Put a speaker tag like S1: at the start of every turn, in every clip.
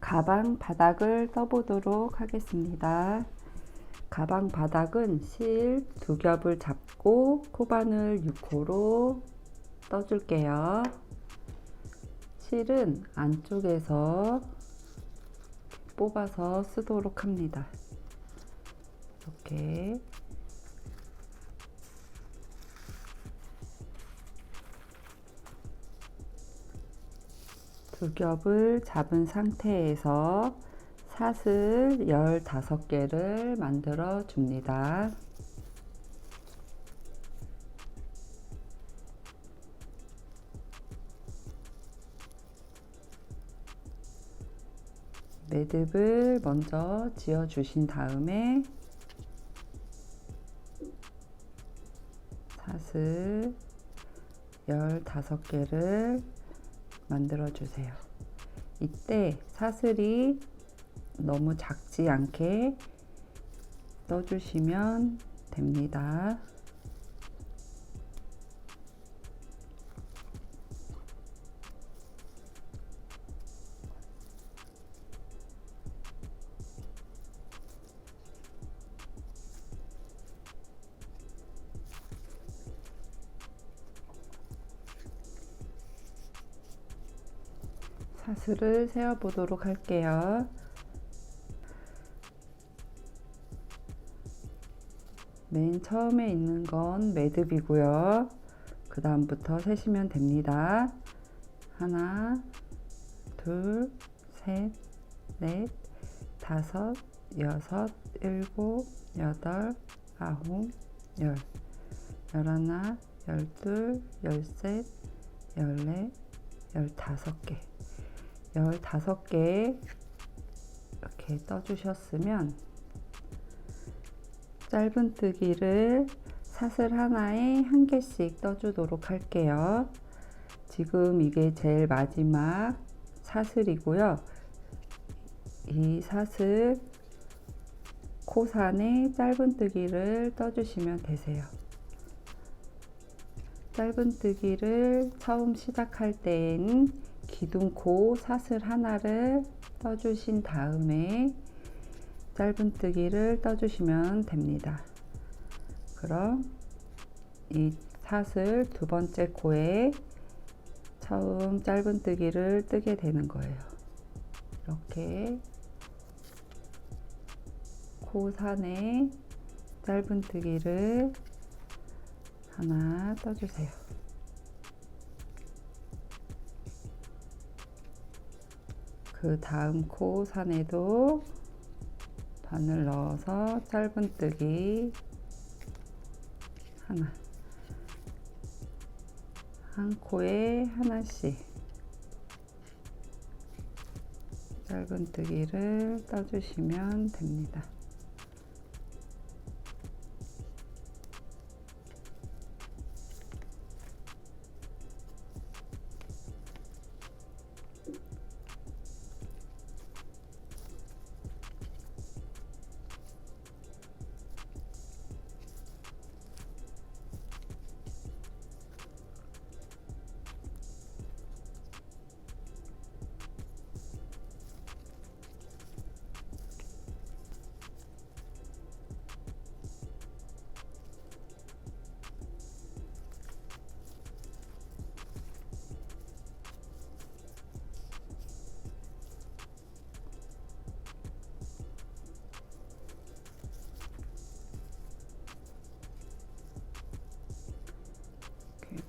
S1: 가방 바닥을 떠보도록 하겠습니다. 가방 바닥은 실 두 겹을 잡고 코바늘 6호로 떠줄게요. 실은 안쪽에서 뽑아서 쓰도록 합니다. 이렇게 두 겹을 잡은 상태에서 사슬 15개를 만들어 줍니다. 매듭을 먼저 지어 주신 다음에 사슬 15개를 만들어 주세요. 이때 사슬이 너무 작지 않게 떠주시면 됩니다. 사슬을 세어 보도록 할게요. 맨 처음에 있는 건 매듭이고요. 그 다음부터 세시면 됩니다. 하나, 둘, 셋, 넷, 다섯, 여섯, 일곱, 여덟, 아홉, 열, 열하나, 열둘, 열셋, 열넷, 15개 15개 이렇게 떠주셨으면 짧은뜨기를 사슬 하나에 1개씩 떠주도록 할게요. 지금 이게 제일 마지막 사슬이고요. 이 사슬 코산에 짧은뜨기를 떠주시면 되세요. 짧은뜨기를 처음 시작할 때엔 기둥코 사슬 하나를 떠주신 다음에 짧은뜨기를 떠주시면 됩니다. 그럼 이 사슬 두 번째 코에 처음 짧은뜨기를 뜨게 되는 거예요. 이렇게 코산에 짧은뜨기를 하나 떠주세요. 그 다음 코산에도 바늘 넣어서 짧은뜨기 하나, 한 코에 하나씩 짧은뜨기를 떠주시면 됩니다.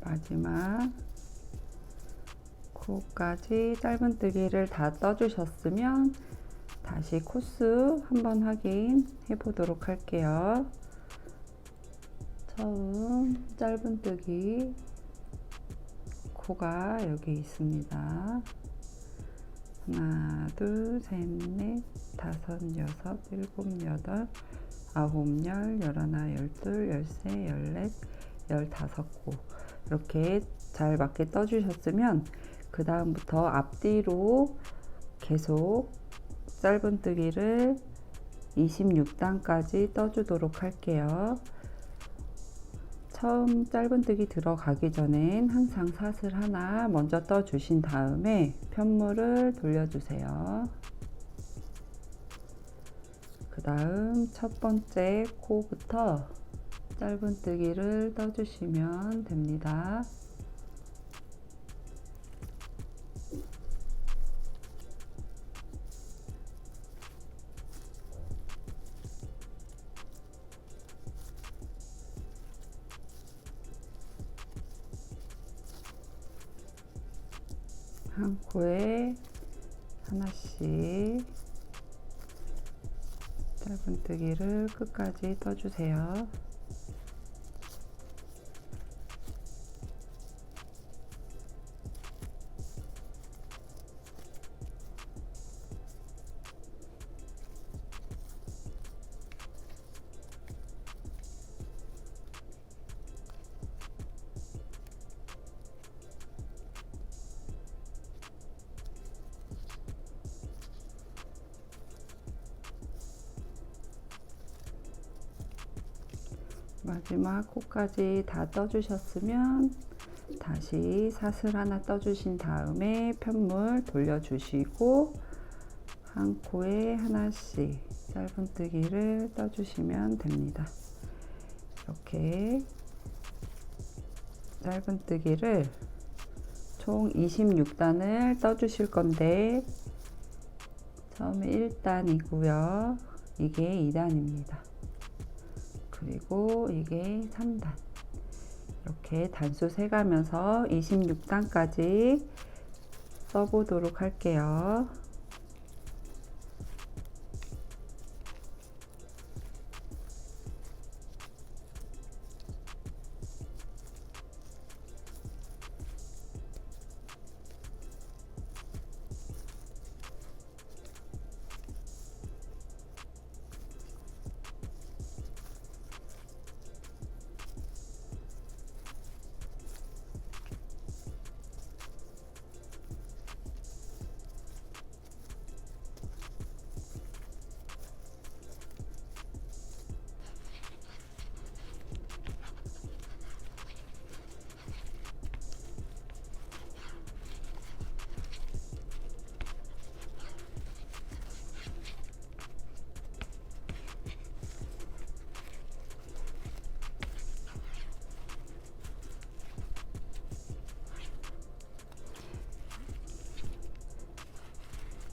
S1: 마지막 코까지 짧은뜨기를 다 떠주셨으면 다시 코수 한번 확인해 보도록 할게요. 처음 짧은뜨기 코가 여기 있습니다. 하나, 둘, 셋, 넷, 다섯, 여섯, 일곱, 여덟, 아홉, 열, 열하나, 열둘, 열세, 열넷, 15코 이렇게 잘 맞게 떠주셨으면 그 다음부터 앞뒤로 계속 짧은뜨기를 26단까지 떠주도록 할게요. 처음 짧은뜨기 들어가기 전엔 항상 사슬 하나 먼저 떠 주신 다음에 편물을 돌려주세요. 그 다음 첫 번째 코부터 짧은뜨기를 떠주시면 됩니다. 한 코에 하나씩 짧은뜨기를 끝까지 떠주세요. 마지막 코까지 다 떠주셨으면 다시 사슬 하나 떠주신 다음에 편물 돌려주시고 한 코에 하나씩 짧은뜨기를 떠주시면 됩니다. 이렇게 짧은뜨기를 총 26단을 떠주실 건데 처음에 1단이고요. 이게 2단입니다. 그리고 이게 3단. 이렇게 단수 세가면서 26단까지 써보도록 할게요.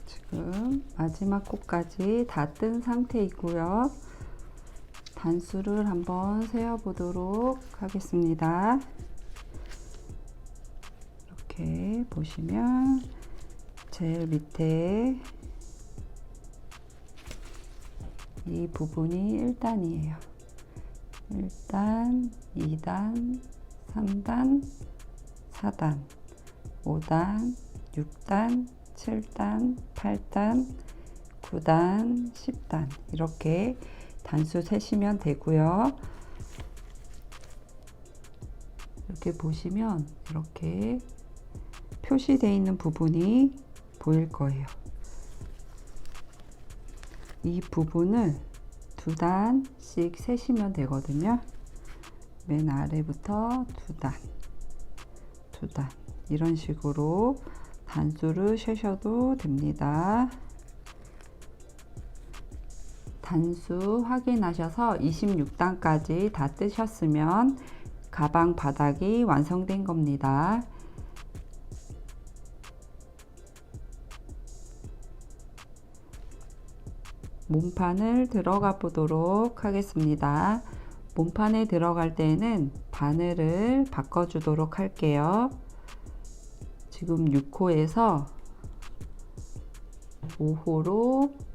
S1: 지금 마지막 코까지 다 뜬 상태이고요. 단수를 한번 세어 보도록 하겠습니다. 이렇게 보시면 제일 밑에 이 부분이 1단이에요. 1단, 2단, 3단, 4단, 5단, 6단, 7단, 8단, 9단, 10단 이렇게 단수 세시면 되고요. 이렇게 보시면 이렇게 표시되어 있는 부분이 보일 거예요. 이 부분을 2단씩 세시면 되거든요. 맨 아래부터 2단, 2단 이런 식으로 단수를 세셔도 됩니다. 단수 확인하셔서 26단까지 다 뜨셨으면 가방 바닥이 완성된 겁니다. 몸판을 들어가 보도록 하겠습니다. 몸판에 들어갈 때는 바늘을 바꿔 주도록 할게요. 지금 6호에서 5호로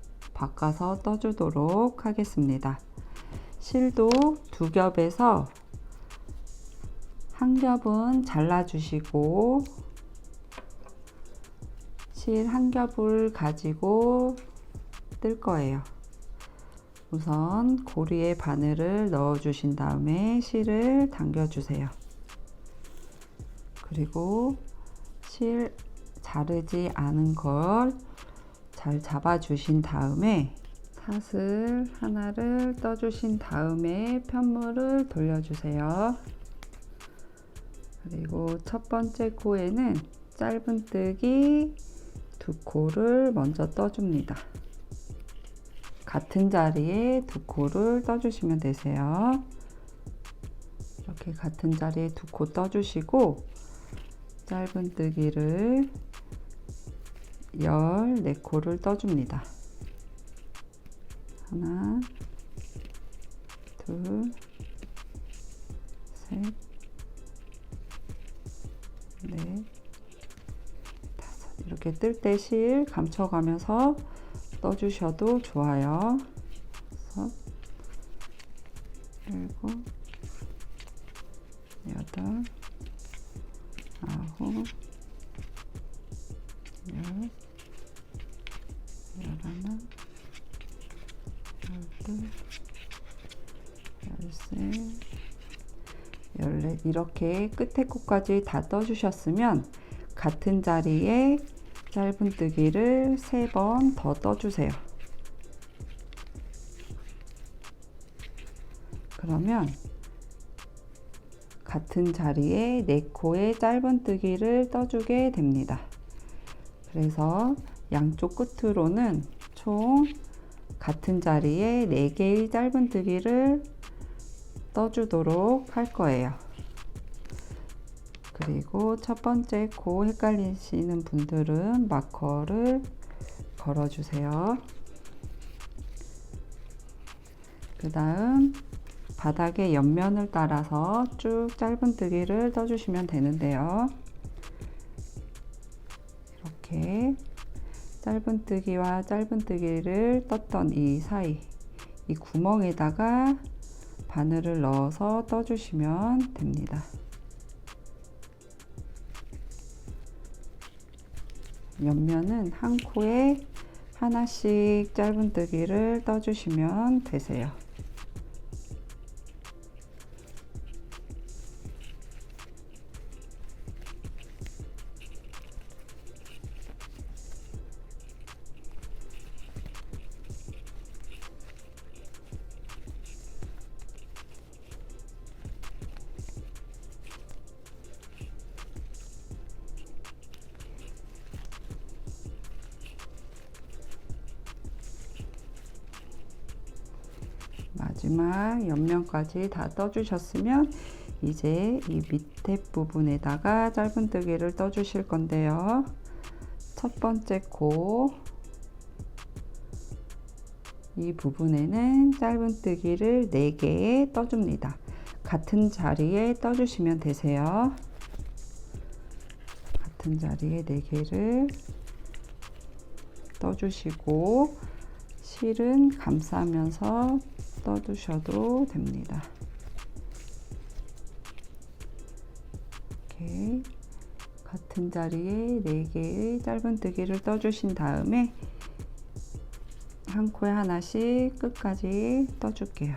S1: 바꿔서 떠주도록 하겠습니다. 실도 2겹에서 한 겹은 잘라주시고 실 한 겹을 가지고 뜰 거예요. 우선 고리에 바늘을 넣어 주신 다음에 실을 당겨 주세요. 그리고 실 자르지 않은 걸 잘 잡아 주신 다음에 사슬 하나를 떠 주신 다음에 편물을 돌려 주세요. 그리고 첫 번째 코에는 짧은뜨기 2코를 먼저 떠 줍니다. 같은 자리에 두 코를 떠주시면 되세요. 이렇게 같은 자리에 두 코 떠주시고 짧은뜨기를 14코를 떠줍니다. 하나, 둘, 셋, 넷, 다섯. 이렇게 뜰 때 실 감춰가면서 떠주셔도 좋아요. 6, 7, 8, 9, 10, 11, 12, 13, 14. 이렇게 끝에 코까지 다 떠주셨으면 같은 자리에 짧은뜨기를 3번 더 떠주세요. 그러면 같은 자리에 4코의 짧은뜨기를 떠주게 됩니다. 그래서 양쪽 끝으로는 총 같은 자리에 4개의 짧은뜨기를 떠주도록 할 거예요. 그리고 첫 번째 코 헷갈리시는 분들은 마커를 걸어주세요. 그 다음 바닥의 옆면을 따라서 쭉 짧은뜨기를 떠주시면 되는데요. 이렇게 짧은뜨기와 짧은뜨기를 떴던 이 사이, 이 구멍에다가 바늘을 넣어서 떠주시면 됩니다. 옆면은 한 코에 하나씩 짧은뜨기를 떠주시면 되세요. 마지막 옆면까지 다 떠주셨으면 이제 이 밑에 부분에다가 짧은뜨기를 떠주실 건데요. 첫 번째 코 이 부분에는 짧은뜨기를 4개 떠줍니다. 같은 자리에 떠주시면 되세요. 같은 자리에 4개를 떠주시고 실은 감싸면서 떠주셔도 됩니다. 이렇게 같은 자리에 4개의 짧은뜨기를 떠주신 다음에 한 코에 하나씩 끝까지 떠줄게요.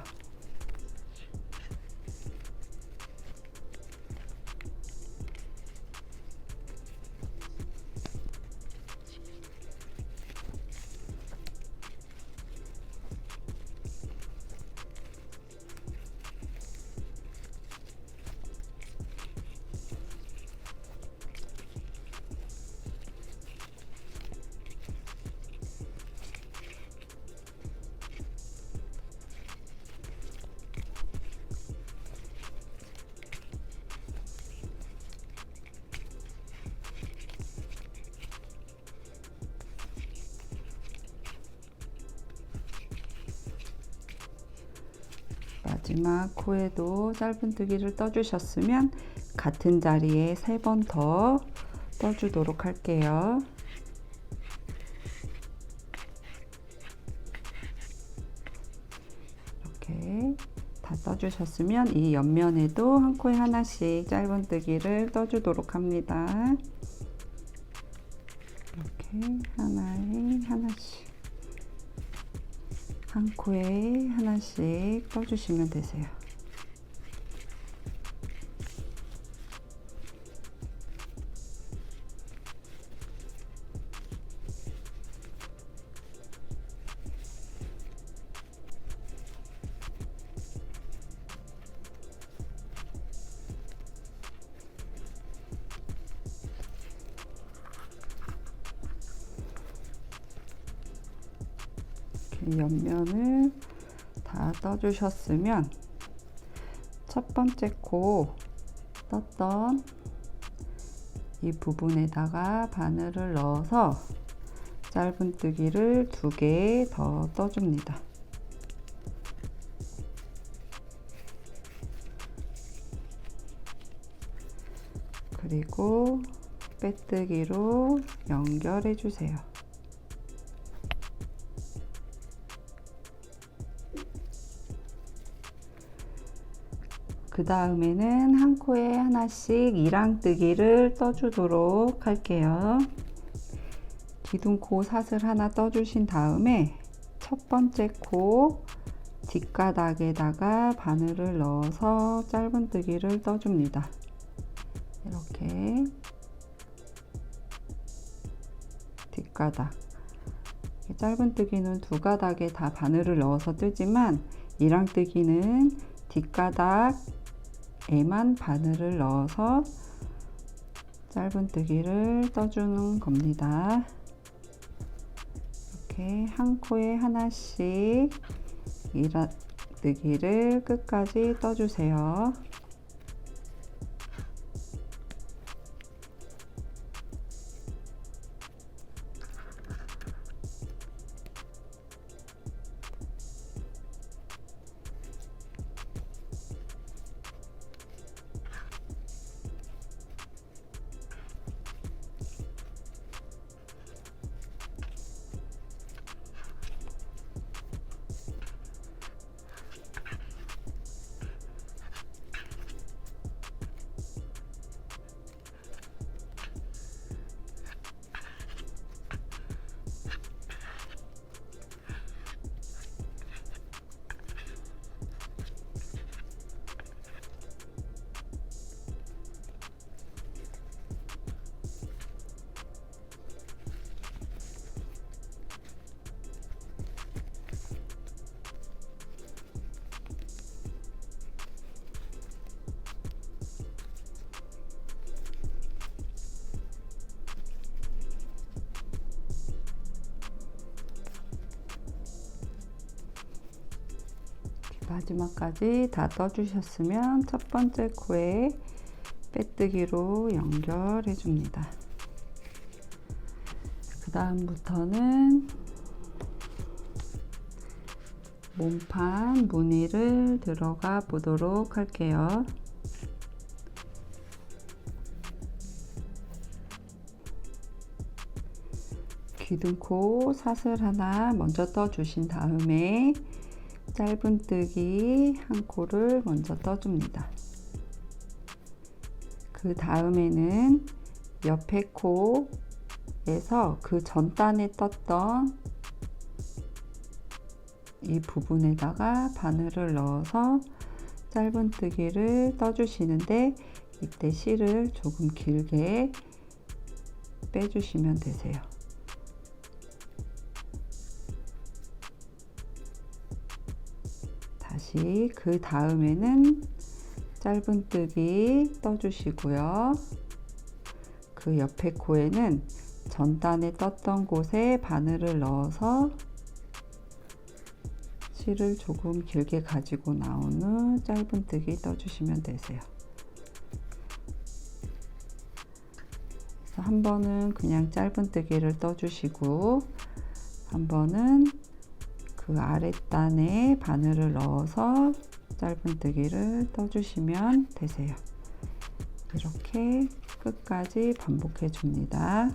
S1: 마지막 코에도 짧은뜨기를 떠주셨으면 같은 자리에 3번 더 떠주도록 할게요. 이렇게 다 떠주셨으면 이 옆면에도 한 코에 하나씩 짧은뜨기를 떠주도록 합니다. 이렇게 하나에 하나씩 한 코에 하나씩 떠주시면 되세요. 이 옆면을 다 떠주셨으면 첫 번째 코 떴던 이 부분에다가 바늘을 넣어서 짧은뜨기를 2개 더 떠줍니다. 그리고 빼뜨기로 연결해 주세요. 그 다음에는 한 코에 하나씩 이랑뜨기를 떠주도록 할게요. 기둥코 사슬 하나 떠주신 다음에 첫 번째 코 뒷가닥에다가 바늘을 넣어서 짧은뜨기를 떠줍니다. 이렇게 뒷가닥, 짧은뜨기는 두 가닥에 다 바늘을 넣어서 뜨지만 이랑뜨기는 뒷가닥에만 바늘을 넣어서 짧은뜨기를 떠주는 겁니다. 이렇게 한 코에 하나씩 이랑뜨기를 끝까지 떠주세요. 마지막까지 다 떠주셨으면 첫 번째 코에 빼뜨기로 연결해 줍니다. 그 다음부터는 몸판 무늬를 들어가 보도록 할게요. 기둥코 사슬 하나 먼저 떠주신 다음에 짧은뜨기 한 코를 먼저 떠줍니다. 그 다음에는 옆에 코에서 그 전단에 떴던 이 부분에다가 바늘을 넣어서 짧은뜨기를 떠주시는데 이때 실을 조금 길게 빼주시면 되세요. 다시 그 다음에는 짧은뜨기 떠주시고요. 그 옆에 코에는 전단에 떴던 곳에 바늘을 넣어서 실을 조금 길게 가지고 나온 후 짧은뜨기 떠주시면 되세요. 그래서 한 번은 그냥 짧은뜨기를 떠주시고 한 번은 그 아랫단에 바늘을 넣어서 짧은뜨기를 떠주시면 되세요. 이렇게 끝까지 반복해 줍니다.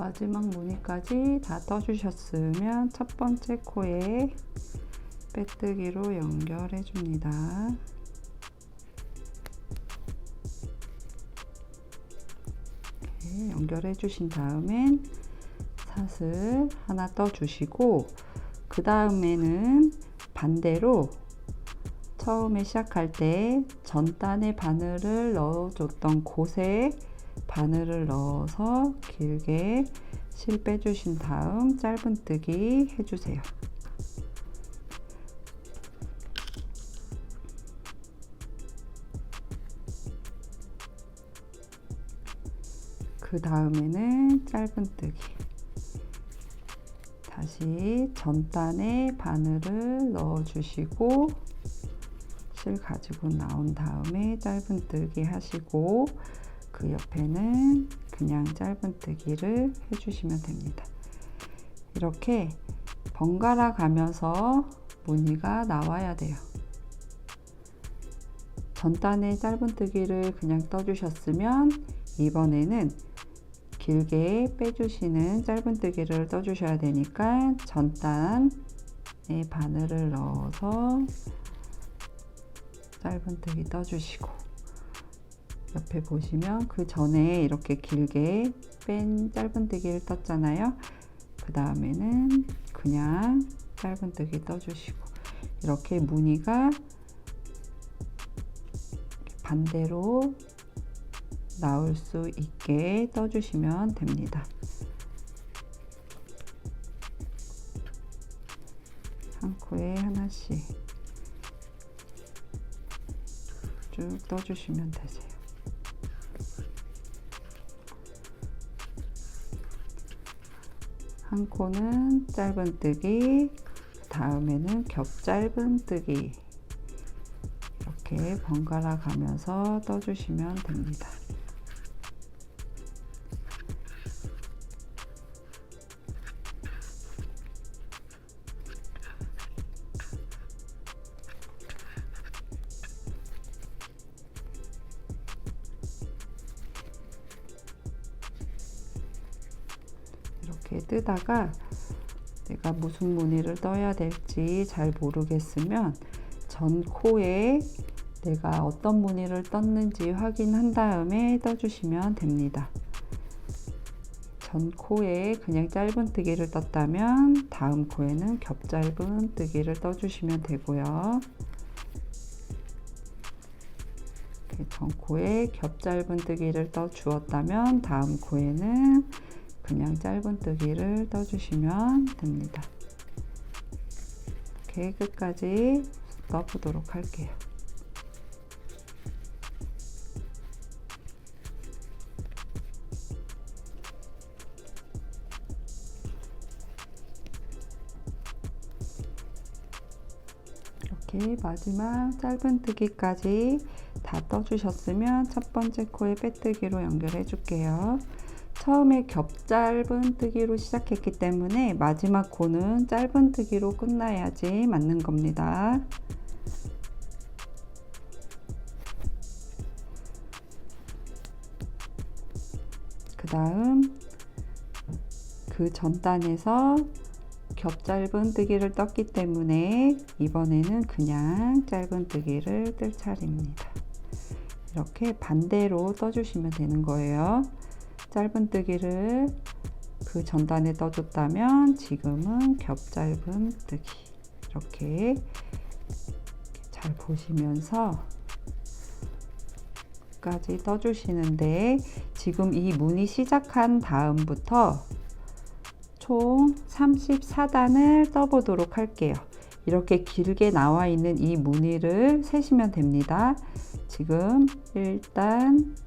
S1: 마지막 무늬까지 다 떠주셨으면 첫 번째 코에 빼뜨기로 연결해 줍니다. 이렇게 연결해 주신 다음엔 사슬 하나 떠주시고, 그 다음에는 반대로 처음에 시작할 때 전단에 바늘을 넣어줬던 곳에 바늘을 넣어서 길게 실 빼주신 다음 짧은뜨기 해주세요. 그 다음에는 짧은뜨기, 다시 전단에 바늘을 넣어주시고 실 가지고 나온 다음에 짧은뜨기 하시고, 그 옆에는 그냥 짧은뜨기를 해주시면 됩니다. 이렇게 번갈아 가면서 무늬가 나와야 돼요. 전단에 짧은뜨기를 그냥 떠주셨으면 이번에는 길게 빼주시는 짧은뜨기를 떠주셔야 되니까 전단에 바늘을 넣어서 짧은뜨기 떠주시고, 옆에 보시면 그 전에 이렇게 길게 뺀 짧은뜨기를 떴잖아요. 그 다음에는 그냥 짧은뜨기 떠주시고, 이렇게 무늬가 반대로 나올 수 있게 떠주시면 됩니다. 한 코에 하나씩 쭉 떠주시면 되세요. 한 코는 짧은뜨기, 다음에는 겹짧은뜨기, 이렇게 번갈아 가면서 떠주시면 됩니다. 이렇게 뜨다가 내가 무슨 무늬를 떠야 될지 잘 모르겠으면 전 코에 내가 어떤 무늬를 떴는지 확인한 다음에 떠주시면 됩니다. 전 코에 그냥 짧은뜨기를 떴다면 다음 코에는 겹짧은뜨기를 떠주시면 되고요. 전 코에 겹짧은뜨기를 떠 주었다면 다음 코에는 그냥 짧은뜨기를 떠주시면 됩니다. 이렇게 끝까지 떠보도록 할게요. 이렇게 마지막 짧은뜨기까지 다 떠주셨으면 첫 번째 코에 빼뜨기로 연결해 줄게요. 처음에 겹짧은뜨기로 시작했기 때문에 마지막 코는 짧은뜨기로 끝나야지 맞는 겁니다. 그 다음 그 전단에서 겹짧은뜨기를 떴기 때문에 이번에는 그냥 짧은뜨기를 뜰 차례입니다. 이렇게 반대로 떠주시면 되는 거예요. 짧은뜨기를 그 전단에 떠줬다면 지금은 겹짧은뜨기, 이렇게 잘 보시면서 끝까지 떠주시는데, 지금 이 무늬 시작한 다음부터 총 34단을 떠보도록 할게요. 이렇게 길게 나와 있는 이 무늬를 세시면 됩니다. 지금 1단,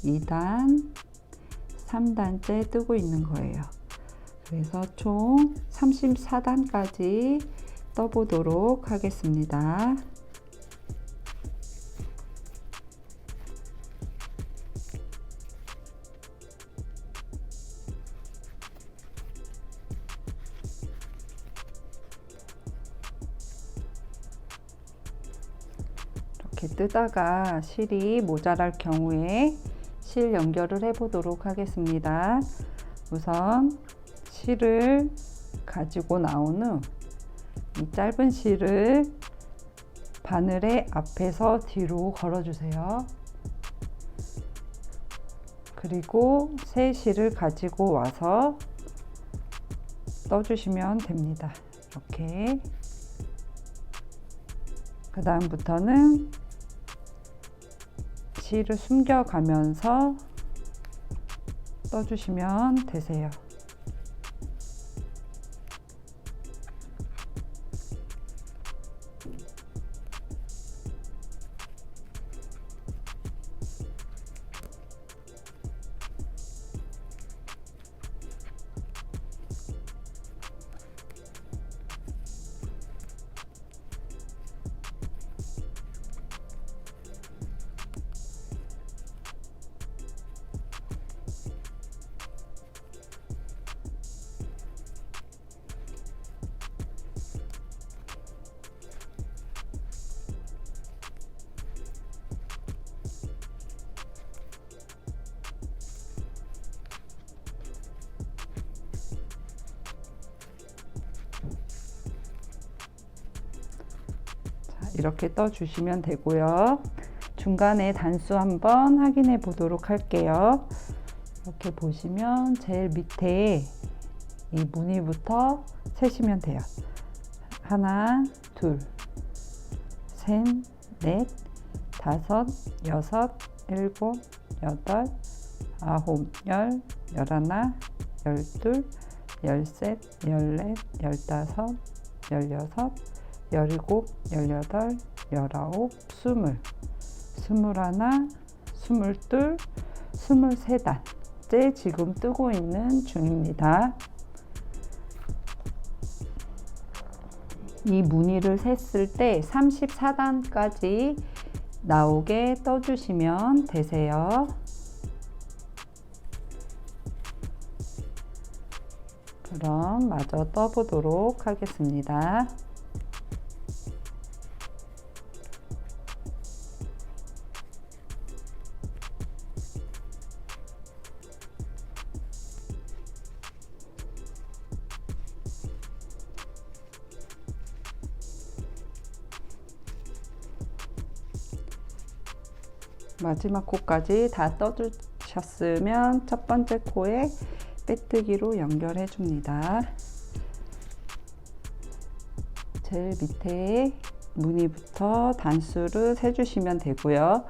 S1: 2단, 3단째 뜨고 있는 거예요. 그래서 총 34단까지 떠보도록 하겠습니다. 이렇게 뜨다가 실이 모자랄 경우에 실 연결을 해 보도록 하겠습니다. 우선 실을 가지고 나온 후 이 짧은 실을 바늘의 앞에서 뒤로 걸어주세요. 그리고 새 실을 가지고 와서 떠주시면 됩니다. 이렇게. 그 다음부터는 실을 숨겨가면서 떠주시면 되세요. 이렇게 떠주시면 되고요. 중간에 단수 한번 확인해 보도록 할게요. 이렇게 보시면 제일 밑에 이 무늬부터 세시면 돼요. 하나, 둘, 셋, 넷, 다섯, 여섯, 일곱, 여덟, 아홉, 열, 열하나, 열둘, 열셋, 열넷, 열다섯, 열여섯, 열일곱, 열여덟, 열아홉, 스물, 스물하나, 스물둘, 스물세단째 지금 뜨고 있는 중입니다. 이 무늬를 셌을 때 34단까지 나오게 떠주시면 되세요. 그럼 마저 떠보도록 하겠습니다. 마지막 코까지 다 떠주셨으면 첫 번째 코에 빼뜨기로 연결해 줍니다. 제일 밑에 무늬부터 단수를 세주시면 되고요.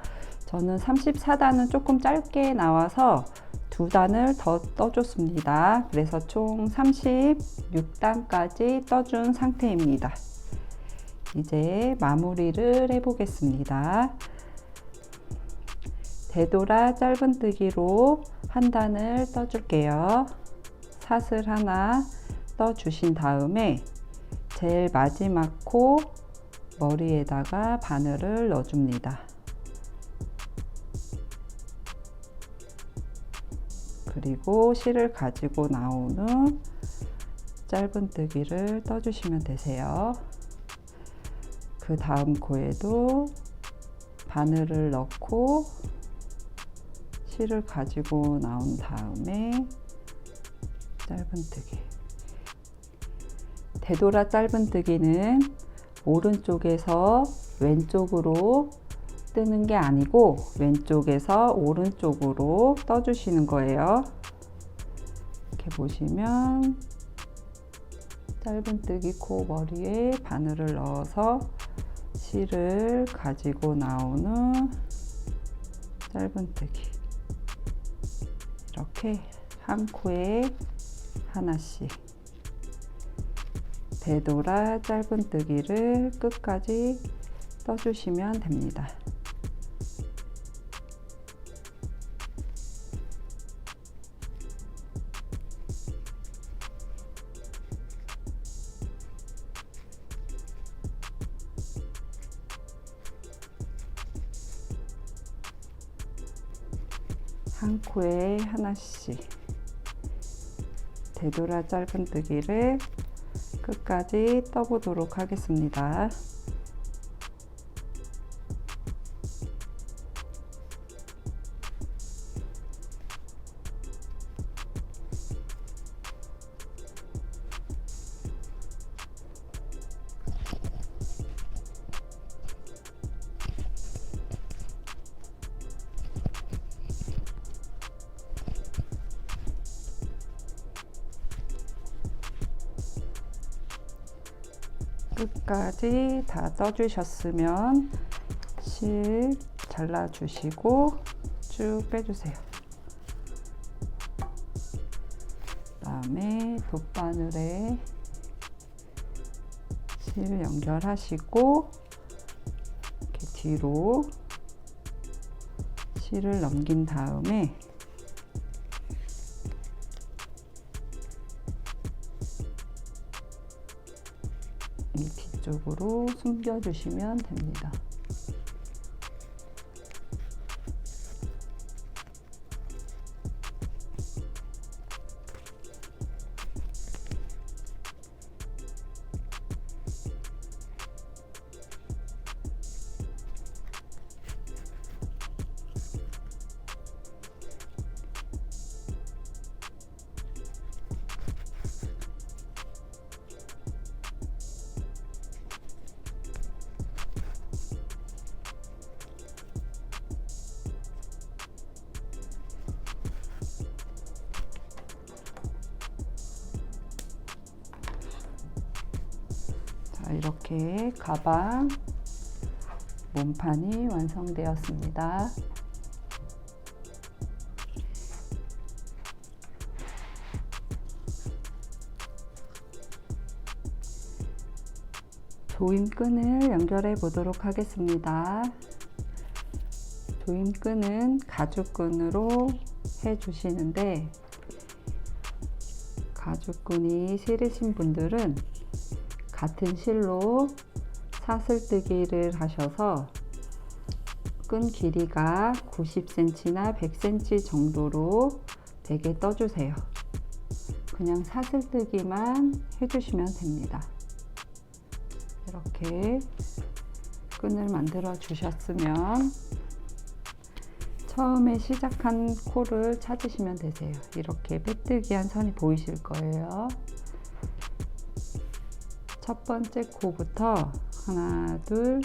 S1: 저는 34단은 조금 짧게 나와서 2단을 더 떠줬습니다. 그래서 총 36단까지 떠준 상태입니다. 이제 마무리를 해보겠습니다. 되돌아 짧은뜨기로 한 단을 떠줄게요. 사슬 하나 떠주신 다음에 제일 마지막 코 머리에다가 바늘을 넣어줍니다. 그리고 실을 가지고 나온 후 짧은뜨기를 떠주시면 되세요. 그 다음 코에도 바늘을 넣고 실을 가지고 나온 다음에 짧은뜨기. 되돌아 짧은뜨기는 오른쪽에서 왼쪽으로 뜨는 게 아니고 왼쪽에서 오른쪽으로 떠주시는 거예요. 이렇게 보시면 짧은뜨기 코 머리에 바늘을 넣어서 실을 가지고 나온 후 짧은뜨기. 이렇게 한 코에 하나씩 되돌아 짧은뜨기를 끝까지 떠주시면 됩니다. 한 코에 하나씩 되돌아 짧은뜨기를 끝까지 떠보도록 하겠습니다. 끝까지 다 떠주셨으면 실 잘라주시고 쭉 빼주세요. 그다음에 돗바늘에 실 연결하시고 이렇게 뒤로 실을 넘긴 다음에 이 뒤쪽으로 숨겨주시면 됩니다. 이렇게 가방 몸판이 완성되었습니다. 조임끈을 연결해 보도록 하겠습니다. 조임끈은 가죽끈으로 해 주시는데 가죽끈이 싫으신 분들은 같은 실로 사슬뜨기를 하셔서 끈 길이가 90cm나 100cm 정도로 되게 떠주세요. 그냥 사슬뜨기만 해주시면 됩니다. 이렇게 끈을 만들어 주셨으면 처음에 시작한 코를 찾으시면 되세요. 이렇게 빼뜨기한 선이 보이실 거예요. 첫 번째 코부터 하나, 둘,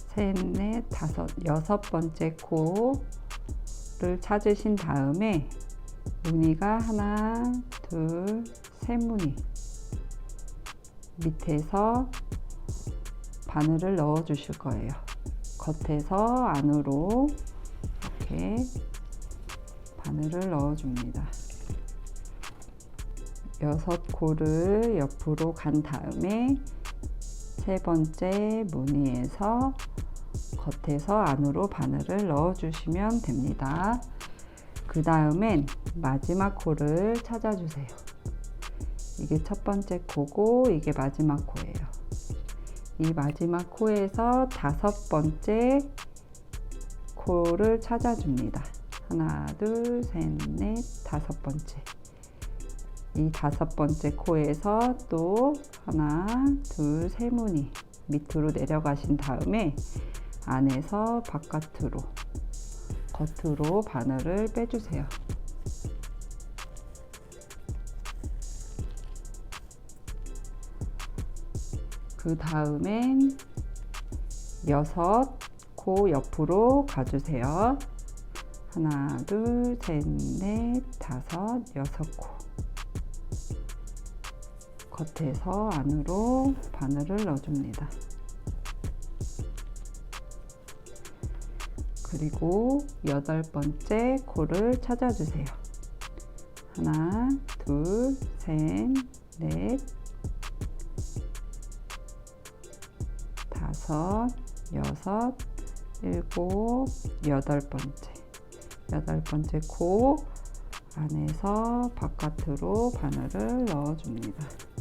S1: 셋, 넷, 다섯, 여섯 번째 코를 찾으신 다음에 무늬가 하나, 둘, 세 무늬 밑에서 바늘을 넣어 주실 거예요. 겉에서 안으로 이렇게 바늘을 넣어 줍니다. 여섯 코를 옆으로 간 다음에 세 번째 무늬에서 겉에서 안으로 바늘을 넣어 주시면 됩니다. 그 다음엔 마지막 코를 찾아주세요. 이게 첫 번째 코고 이게 마지막 코예요. 이 마지막 코에서 다섯 번째 코를 찾아줍니다. 하나, 둘, 셋, 넷, 다섯 번째. 이 다섯 번째 코에서 또 하나, 둘, 세 무늬 밑으로 내려가신 다음에 안에서 바깥으로, 겉으로 바늘을 빼주세요. 그 다음엔 여섯 코 옆으로 가주세요. 하나, 둘, 셋, 넷, 다섯, 여섯 코. 겉에서 안으로 바늘을 넣어줍니다. 그리고 여덟 번째 코를 찾아주세요. 하나, 둘, 셋, 넷, 다섯, 여섯, 일곱, 여덟 번째. 여덟 번째 코 안에서 바깥으로 바늘을 넣어줍니다.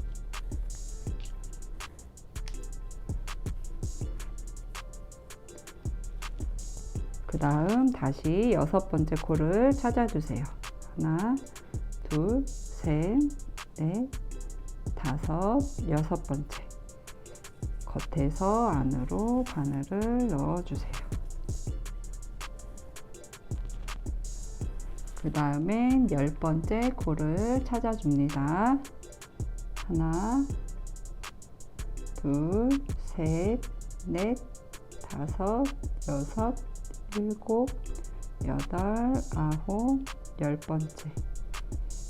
S1: 그 다음 다시 여섯 번째 코를 찾아주세요. 하나, 둘, 셋, 넷, 다섯, 여섯 번째. 겉에서 안으로 바늘을 넣어주세요. 그 다음엔 열 번째 코를 찾아줍니다. 하나, 둘, 셋, 넷, 다섯, 여섯, 일곱, 여덟, 아홉, 열 번째.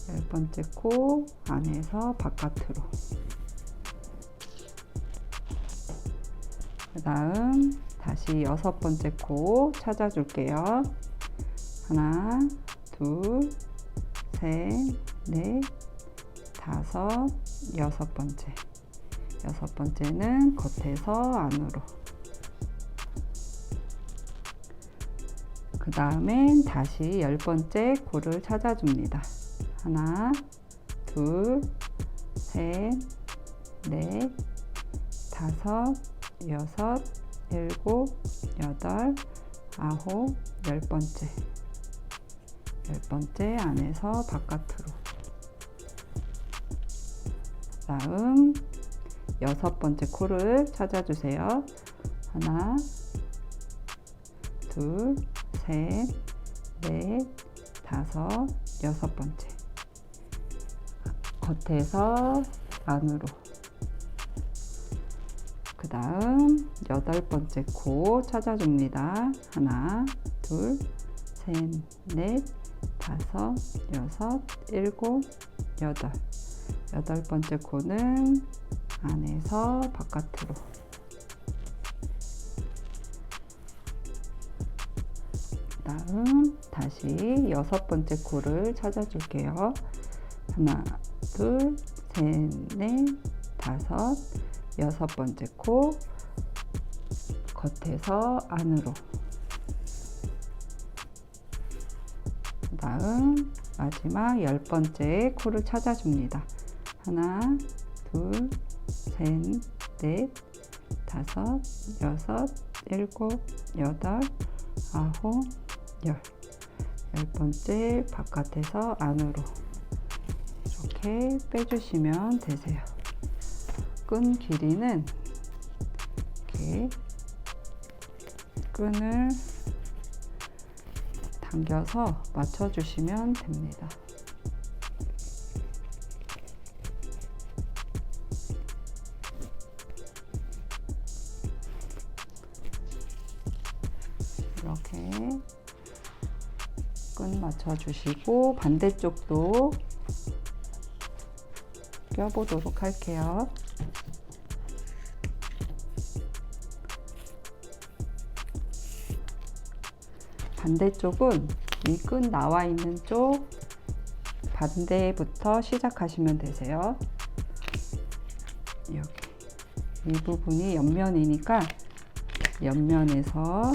S1: 열 번째 코 안에서 바깥으로. 그 다음 다시 6번째 코 찾아줄게요. 하나, 둘, 셋, 넷, 다섯, 6번째. 6번째는 겉에서 안으로. 그 다음엔 다시 10번째 코를 찾아줍니다. 하나, 둘, 셋, 넷, 다섯, 6, 7, 8, 9, 10번째. 10번째 안에서 바깥으로. 다음 6번째 코를 찾아주세요. 하나, 둘, 셋, 넷, 다섯, 6번째. 겉에서 안으로. 그 다음 8번째 코 찾아줍니다. 하나, 둘, 셋, 넷, 다섯, 6, 7, 8. 8번째 코는 안에서 바깥으로. 그 다음 다시 6번째 코를 찾아줄게요. 하나, 둘, 셋, 넷, 다섯, 6번째 코 겉에서 안으로. 그 다음 마지막 10번째 코를 찾아줍니다. 하나, 둘, 셋, 넷, 다섯, 6, 7, 8, 9, 10. 10번째 바깥에서 안으로 이렇게 빼주시면 되세요. 끈 길이는 이렇게 끈을 당겨서 맞춰주시면 됩니다. 이렇게 끈 맞춰주시고 반대쪽도 껴보도록 할게요. 반대쪽은 이 끈 나와 있는 쪽 반대부터 시작하시면 되세요. 여기 이 부분이 옆면이니까 옆면에서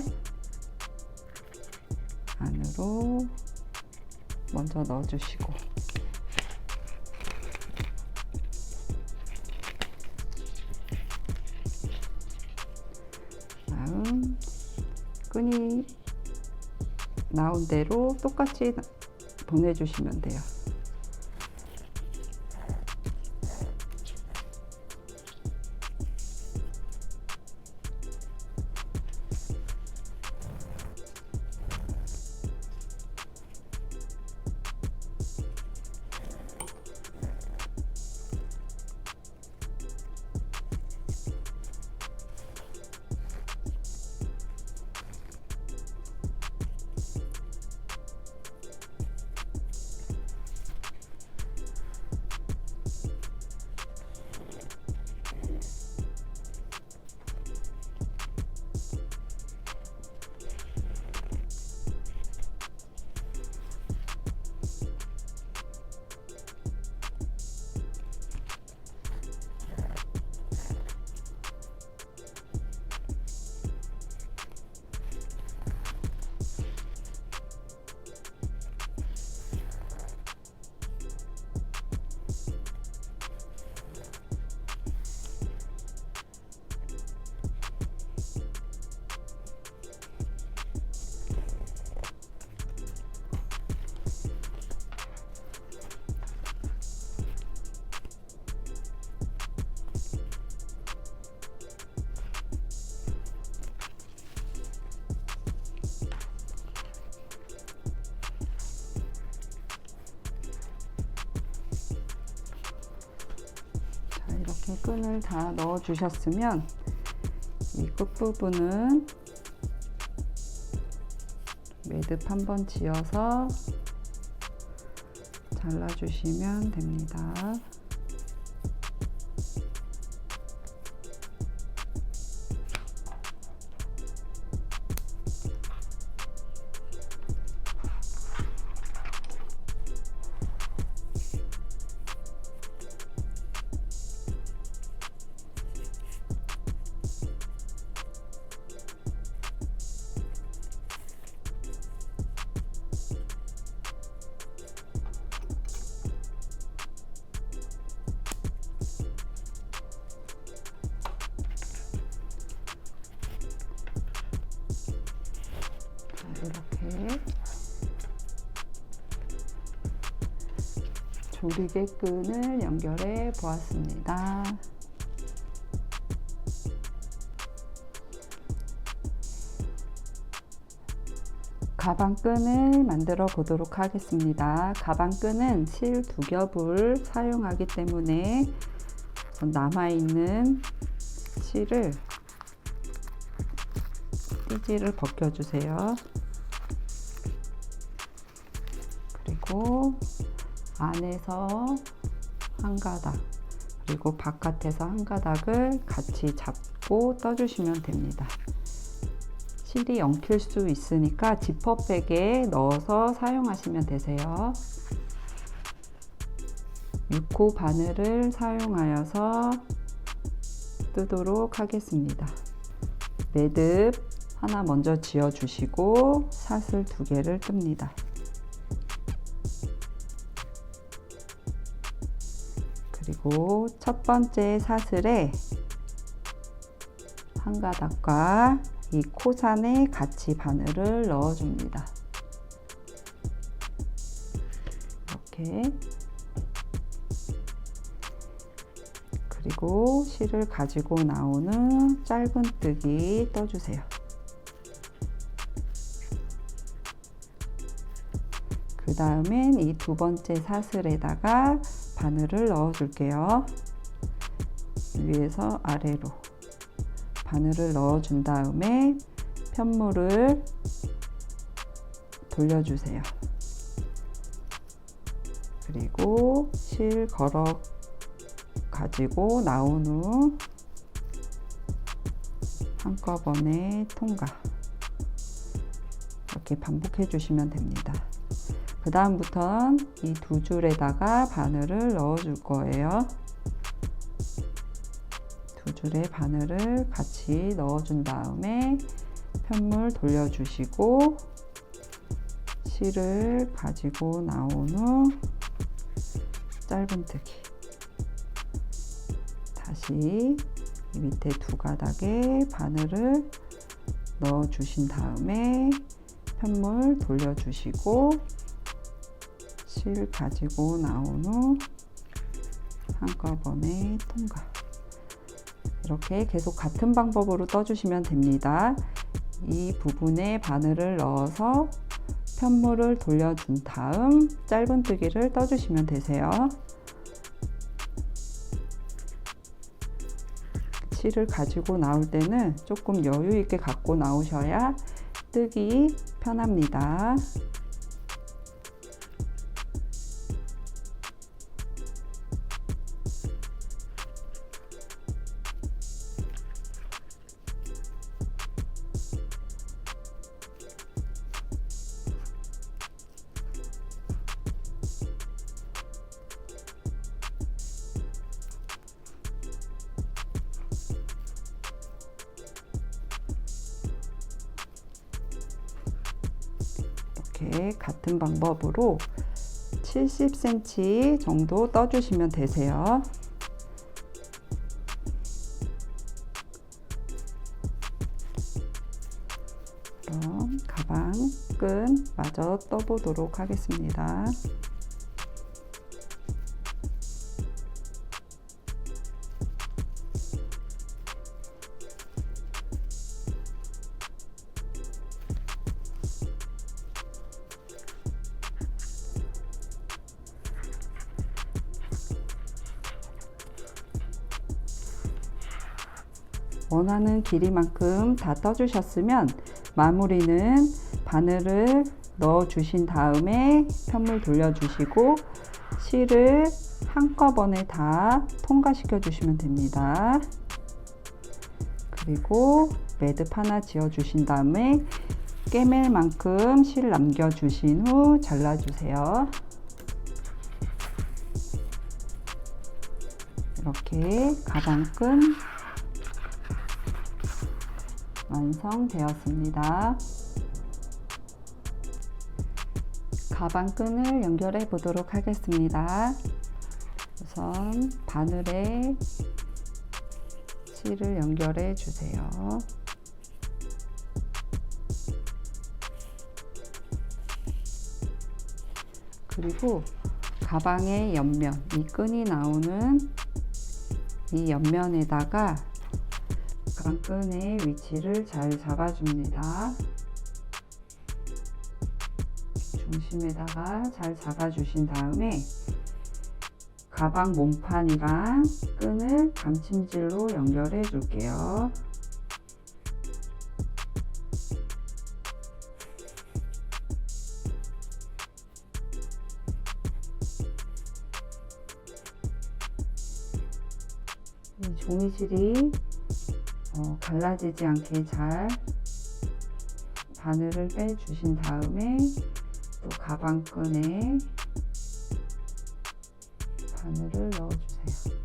S1: 안으로 먼저 넣어주시고 다음 끈이 나온 대로 똑같이 보내주시면 돼요. 이렇게 끈을 다 넣어 주셨으면 이 끝부분은 매듭 한번 지어서 잘라 주시면 됩니다. 이렇게 조리개끈을 연결해 보았습니다. 가방끈을 만들어 보도록 하겠습니다. 가방끈은 실 2겹을 사용하기 때문에 남아있는 실을 띠지를 벗겨주세요. 그리고 안에서 한 가닥, 그리고 바깥에서 한 가닥을 같이 잡고 떠주시면 됩니다. 실이 엉킬 수 있으니까 지퍼백에 넣어서 사용하시면 되세요. 6호 바늘을 사용하여서 뜨도록 하겠습니다. 매듭 하나 먼저 지어 주시고 사슬 2개를 뜹니다. 그리고 첫 번째 사슬에 한 가닥과 이 코산에 같이 바늘을 넣어 줍니다. 이렇게. 그리고 실을 가지고 나오는 짧은뜨기 떠주세요. 그 다음엔 이 2번째 사슬에다가 바늘을 넣어 줄게요. 위에서 아래로 바늘을 넣어 준 다음에 편물을 돌려주세요. 그리고 실 걸어 가지고 나온 후 한꺼번에 통과. 이렇게 반복해 주시면 됩니다. 그 다음부터는 이 2줄에다가 바늘을 넣어 줄 거예요. 2줄에 바늘을 같이 넣어 준 다음에 편물 돌려주시고 실을 가지고 나온 후 짧은뜨기. 다시 이 밑에 2가닥에 바늘을 넣어 주신 다음에 편물 돌려주시고 실 가지고 나온 후 한꺼번에 통과. 이렇게 계속 같은 방법으로 떠주시면 됩니다. 이 부분에 바늘을 넣어서 편물을 돌려준 다음 짧은뜨기를 떠주시면 되세요. 실을 가지고 나올 때는 조금 여유 있게 갖고 나오셔야 뜨기 편합니다. 이렇게 같은 방법으로 70cm 정도 떠주시면 되세요. 그럼 가방 끈 마저 떠보도록 하겠습니다. 원하는 길이만큼 다 떠주셨으면 마무리는 바늘을 넣어 주신 다음에 편물 돌려주시고 실을 한꺼번에 다 통과시켜 주시면 됩니다. 그리고 매듭 하나 지어 주신 다음에 깨맬 만큼 실 남겨 주신 후 잘라 주세요. 이렇게 가방끈 완성되었습니다. 가방끈을 연결해 보도록 하겠습니다. 우선 바늘에 실을 연결해 주세요. 그리고 가방의 옆면, 이 끈이 나오는 이 옆면에다가 가방끈의 위치를 잘 잡아줍니다. 중심에다가 잘 잡아주신 다음에 가방 몸판이랑 끈을 감침질로 연결해 줄게요. 이 종이실이 갈라지지 않게 잘 바늘을 빼주신 다음에 또 가방끈에 바늘을 넣어주세요.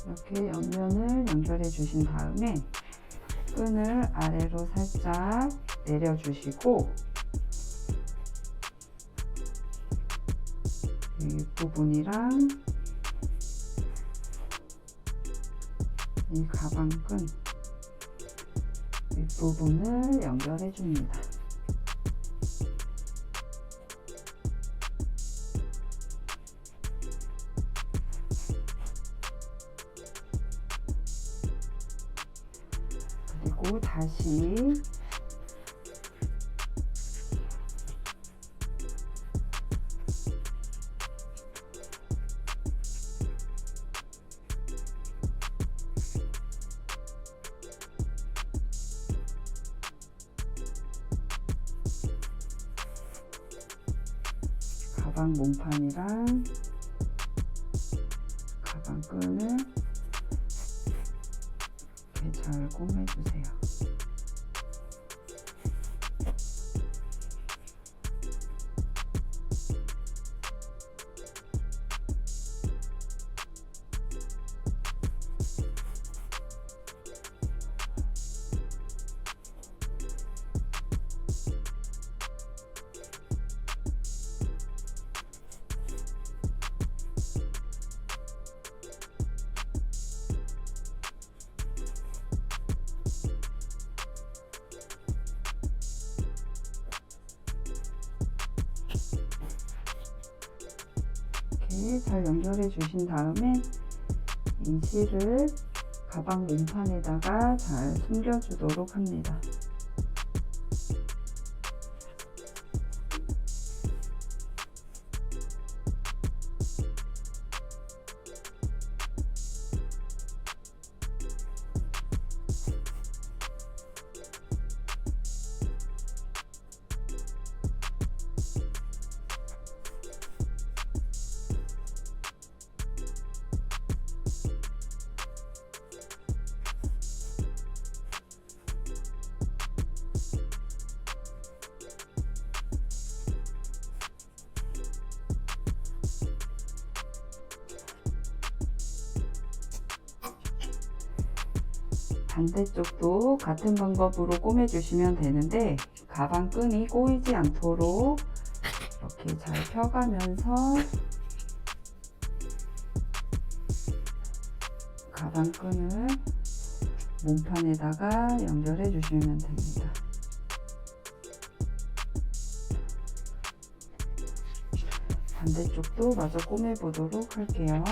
S1: 이렇게 옆면을 연결해 주신 다음에 끈을 아래로 살짝 내려주시고 이 윗부분이랑 이 가방끈 윗부분을 연결해 줍니다. 그리고 다시 가방 몸판이랑 가방끈을 이렇게 잘 꼬매주세요. 이렇게 잘 연결해 주신 다음에 이 실을 가방 몸판에다가 잘 숨겨 주도록 합니다. 반대쪽도 같은 방법으로 꼬매 주시면 되는데 가방 끈이 꼬이지 않도록 이렇게 잘 펴가면서 가방 끈을 몸판에다가 연결해 주시면 됩니다. 반대쪽도 마저 꼬매 보도록 할게요.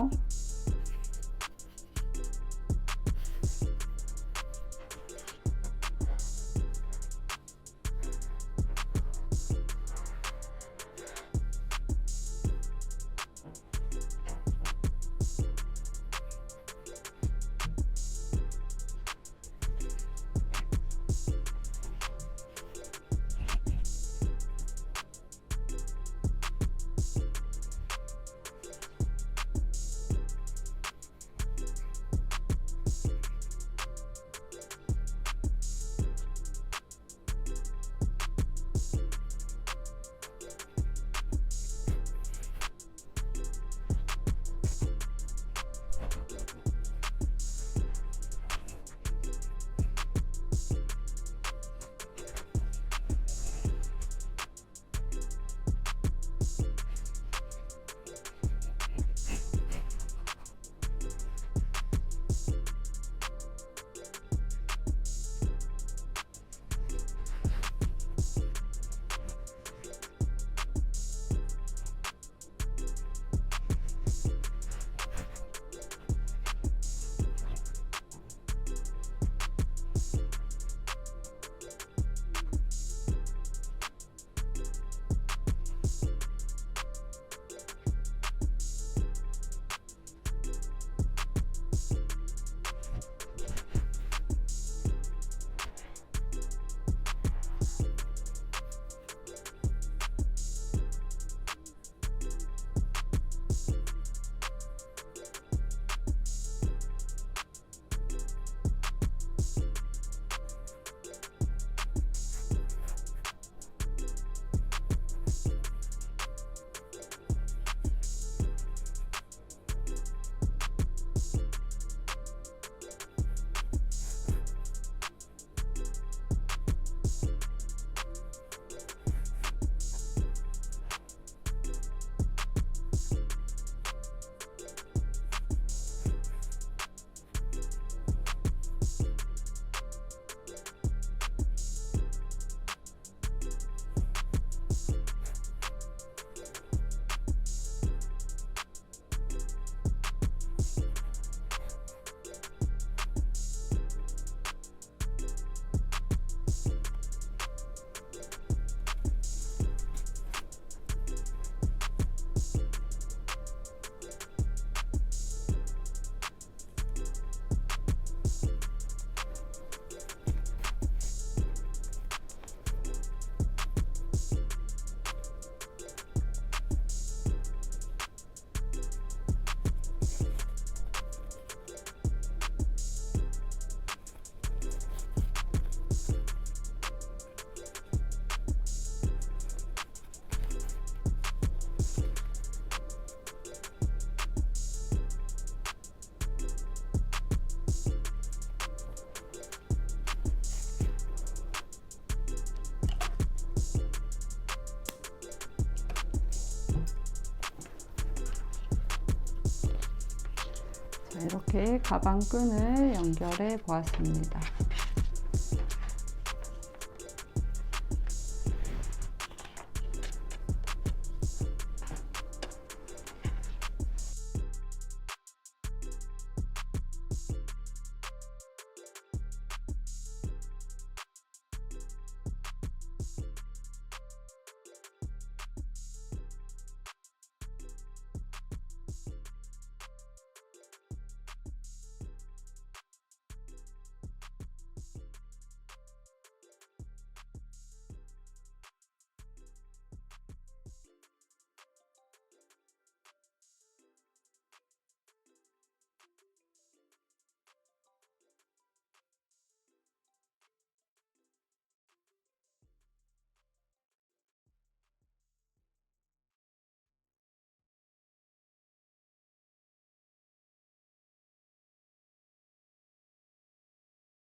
S1: 이렇게 가방 끈을 연결해 보았습니다.